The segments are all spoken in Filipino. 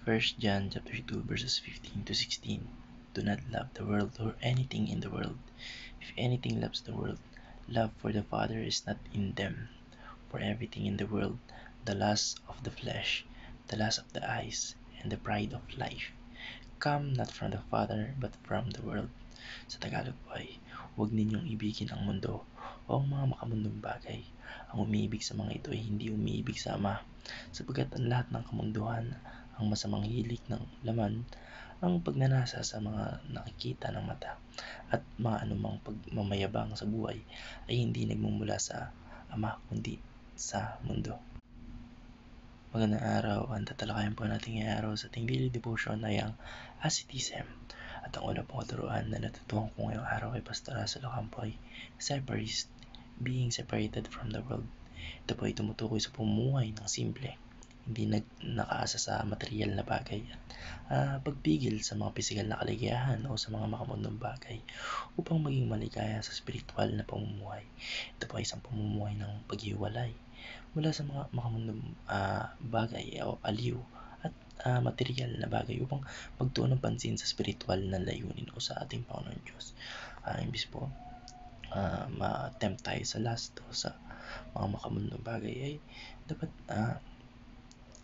First John chapter 2 verses 15 to 16. Do not love the world or anything in the world. If anything loves the world, love for the Father is not in them. For everything in the world, the lust of the flesh, the lust of the eyes, and the pride of life, come not from the Father but from the world. Sa Tagalog po ay, huwag ninyong ibigin ang mundo o ang mga makamundong bagay. Ang umiibig sa mga ito ay hindi umiibig sa Ama, sapagkat ang lahat ng kamunduhan, ang masamang hilig ng laman, ang pagnanasa sa mga nakikita ng mata, at mga anumang pagmamayabang sa buhay ay hindi nagmumula sa Ama kundi sa mundo. Magandang araw. Ang tatalakayan po natin ngayong araw sa ating daily devotion ay ang asceticism. At ang una pong katuruan na natutuhan ko ngayong araw ay Pastor Russell Ocampo ay separatist, being separated from the world. Ito po ay tumutukoy sa pamumuhay ng simple, hindi nakaasa sa material na bagay at pagpigil sa mga pisikal na kaligayahan o sa mga makamundong bagay upang maging maligaya sa spiritual na pamumuhay. Ito po ay isang pamumuhay ng paghiwalay mula sa mga makamundong bagay o aliw at material na bagay upang magtuon ng pansin sa spiritual na layunin o sa ating Panginoon Diyos. Imbis po ma-tempt tayo sa lust o sa mga makamundong bagay ay dapat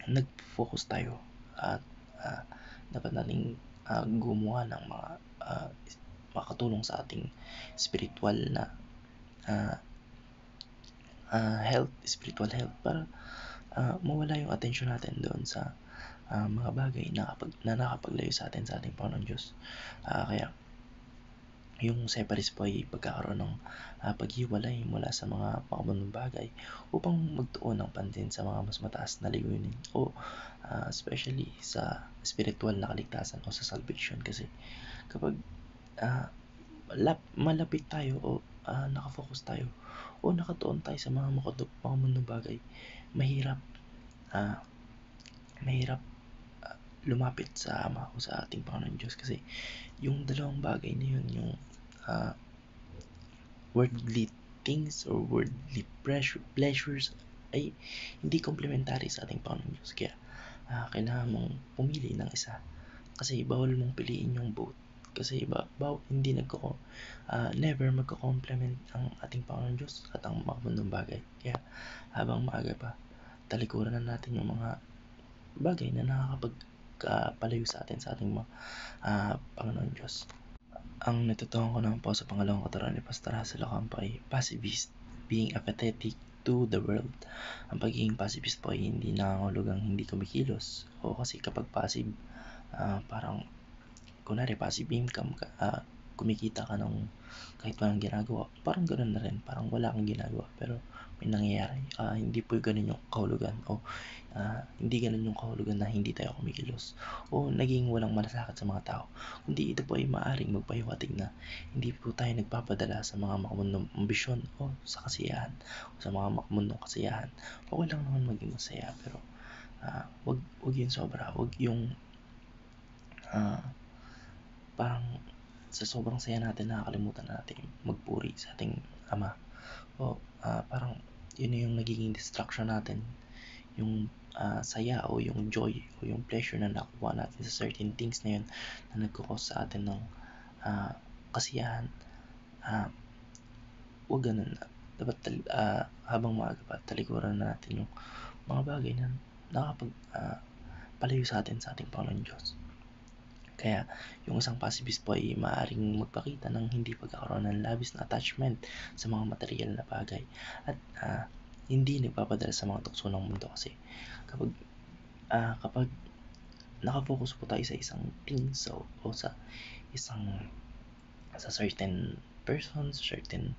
nag-focus tayo at dapat nating gumawa ng mga makatulong sa ating spiritual na spiritual health para mawala yung attention natin doon sa mga bagay na nakapaglayo sa atin sa ating Panginoon Diyos. Kaya yung separatist po ay pagkakaroon ng paghiwalay mula sa mga makamundong bagay upang magtuon ng pansin sa mga mas mataas na layunin o especially sa spiritual na kaligtasan o sa salvation. Kasi kapag malapit tayo o nakafocus tayo o nakatuon tayo sa mga makamundong bagay, mahirap lumapit sa Ama o sa ating Panginoon Diyos, kasi yung dalawang bagay na yun, yung worldly things or worldly pleasures ay hindi complementary sa ating Panginoon Diyos. Kaya kailangan mong pumili ng isa, kasi bawal mong piliin yung both, kasi hindi never magko-complement ang ating Panginoon Diyos at ang makamundong bagay. Kaya habang maaga pa, talikuran na natin yung mga bagay na nakakapagpalayo sa atin sa ating Panginoon Diyos. Ang natutuhan ko naman po sa pangalawang katuruan ni Pastor Russell Ocampo ay pacifist, being apathetic to the world. Ang pagiging pacifist po ay hindi nangangahulugang hindi kumikilos, o kasi kapag passive, parang kunwari passive income ka, kumikita ka ng kahit walang ginagawa, parang ganoon na rin, parang wala kang ginagawa pero may nangyayari. Hindi po ganun yung kahulugan, o hindi ganun yung kahulugan na hindi tayo kumikilos o naging walang malasakit sa mga tao, kundi ito po ay maaaring magpahiwatig na hindi po tayo nagpapadala sa mga makamundong ambisyon o sa kasiyahan o sa mga makamundong kasiyahan. Okay lang naman maging masaya, pero wag yung sobra, wag yung parang sa sobrang saya natin nakakalimutan natin magpuri sa ating Ama, o parang yun yung nagiging distraction natin, yung saya o yung joy o yung pleasure na nakuha natin sa certain things na yun na nagkukos sa atin ng kasiyahan. Huwag ganun. Dapat habang maaga pa, talikuran na natin yung mga bagay na nakapagpalayo sa atin sa ating Panginoon Diyos. Kaya yung isang pacifist po ay maaaring magpakita ng hindi pagkakaroon ng labis na attachment sa mga material na bagay at hindi nagpapadala sa mga tukso ng mundo, kasi kapag nakafocus po tayo sa isang thing o sa certain person, certain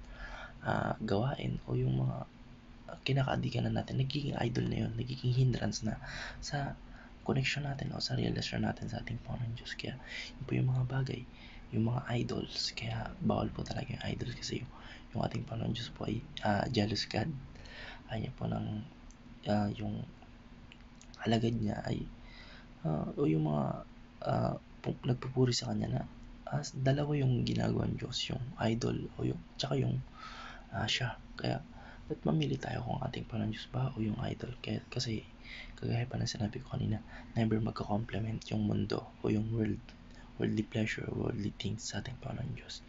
gawain o yung mga kinakaadikan na natin, nagiging idol na yun, nagiging hindrance na sa connection natin o sa relasyon natin sa ating Panginoon Diyos. Kaya yun po yung mga bagay, yung mga idols. Kaya bawal po talaga yung idols, kasi yung ating Panginoon Diyos po ay jealous God. Ayaw po ng yung alagad niya ay o yung mga nagpupuri sa kanya na dalawa yung ginagawa ng Diyos, yung idol o yung tsaka yung siya. Kaya mamili tayo kung ating Panginoon Diyos ba o yung idol. Kasi kagaya pa ng sinabi ko kanina, never magka-complement yung mundo o yung worldly pleasure or worldly things sa ating Panginoon Diyos.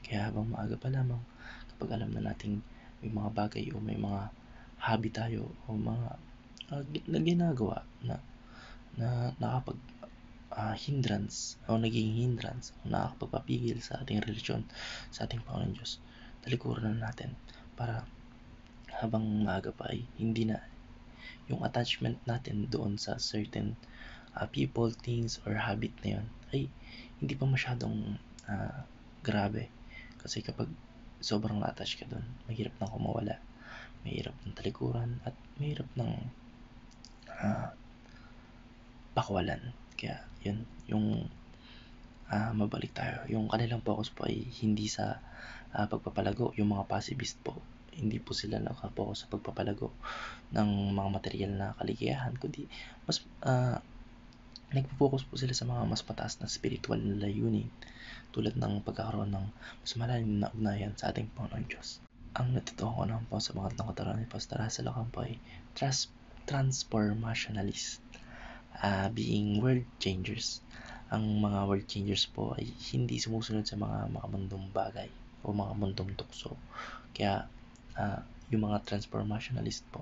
Kaya habang maaga pa lamang, kapag alam na nating may mga bagay o may mga hobby tayo o mga na ginagawa na nakapag hindrance o naging hindrance o nakakapagpapigil sa ating relasyon sa ating Panginoon Diyos, talikuran na natin para habang maaga pa ay hindi na yung attachment natin doon sa certain people, things, or habit na yun ay hindi pa masyadong grabe. Kasi kapag sobrang na-attach ka doon, mahirap nang kumawala, mahirap ng talikuran, at mahirap ng pakawalan. Kaya yun, yung mabalik tayo. Yung kanilang focus po ay hindi sa pagpapalago. Yung mga pacifist po, hindi po sila nakapokus sa pagpapalago ng mga material na kaligayahan, kundi mas nagpo-focus po sila sa mga mas mataas na spiritual na layunin, tulad ng pagkakaroon ng mas malalim na ugnayan sa ating Panginoon Diyos. Ang natutuhan ko naman po sa mga katawan ni Pastor Hassel Ocampo ay transformationalist, being world changers. Ang mga world changers po ay hindi sumusunod sa mga makamundong bagay o mga mundong tukso. Kaya yung mga transformationalist po,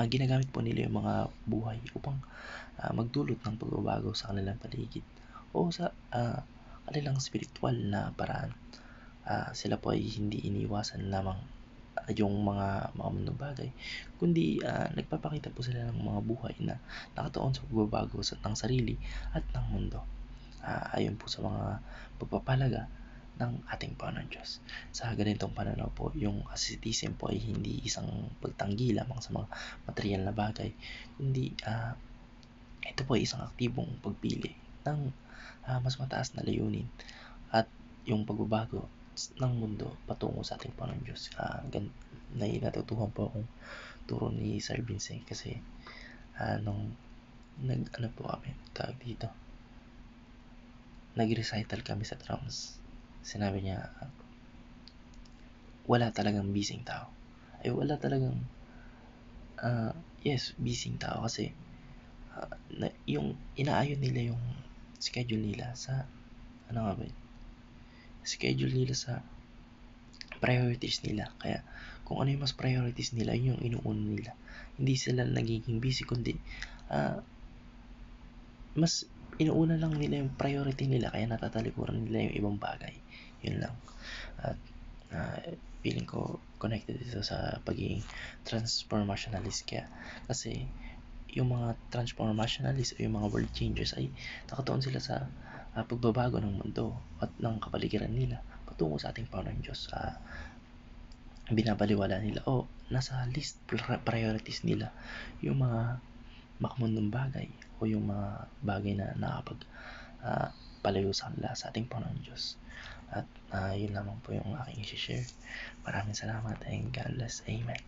ginagamit po nila yung mga buhay upang magdulot ng pagbabago sa kanilang paligid o sa kanilang spiritual na paraan. Sila po ay hindi iniwasan lamang yung mga makamundong bagay, kundi nagpapakita po sila ng mga buhay na nakatuon sa pagbabago ng sarili at ng mundo, ayon po sa mga pagpapalaga ng ating Panginoon Diyos. Sa ganitong pananaw po, yung asceticism po ay hindi isang pagtanggi lamang sa mga material na bagay, kundi ito po ay isang aktibong pagpili ng mas mataas na layunin at yung pagbabago ng mundo patungo sa ating Panginoon Diyos. Natutuhan po akong turo ni Sir Vincent kasi nung nag-recital kami sa drums, sinabi niya, wala talagang bising tao. Ay wala talagang bising tao kasi yung inaayon nila yung schedule nila sa schedule nila sa priorities nila. Kaya kung ano yung mas priorities nila, yun yung inuuna nila. Hindi sila nagiging busy, kundi mas inuuna lang nila yung priority nila, kaya natatalikuran nila yung ibang bagay. Yun lang. At feeling ko connected ito sa pagiging transformationalist. Kaya kasi yung mga transformationalist o yung mga world changers ay nakatuon sila sa pagbabago ng mundo at ng kapaligiran nila patungo sa ating Panginoon Diyos. Binabaliwala nila o nasa list priorities nila yung mga makamundong bagay o yung mga bagay na nakapag palayo sa kanila sa ating Panginoon Diyos. At yun lamang po yung aking i-share. Maraming salamat and God bless. Amen.